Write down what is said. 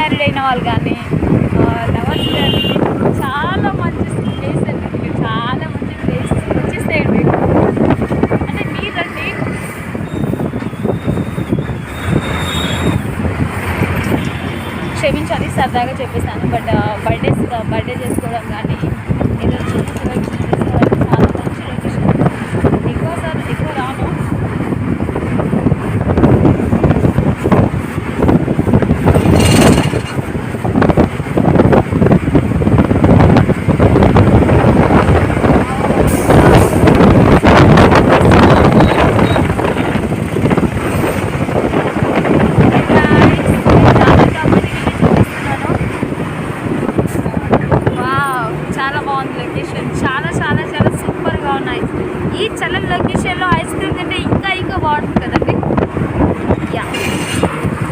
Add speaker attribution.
Speaker 1: Married అయిన వాళ్ళు కానీ లవర్స్ కానీ చాలా మంచి ప్లేస్ అండి. మీరు చాలా మంచి ప్లేస్ వచ్చేసేయండి. అంటే మీరండి క్షమించాలి, సరదాగా చెప్పేసాను. బట్ బర్త్డే చేసుకోవడం కానీ ఏదో చిన్న చిన్న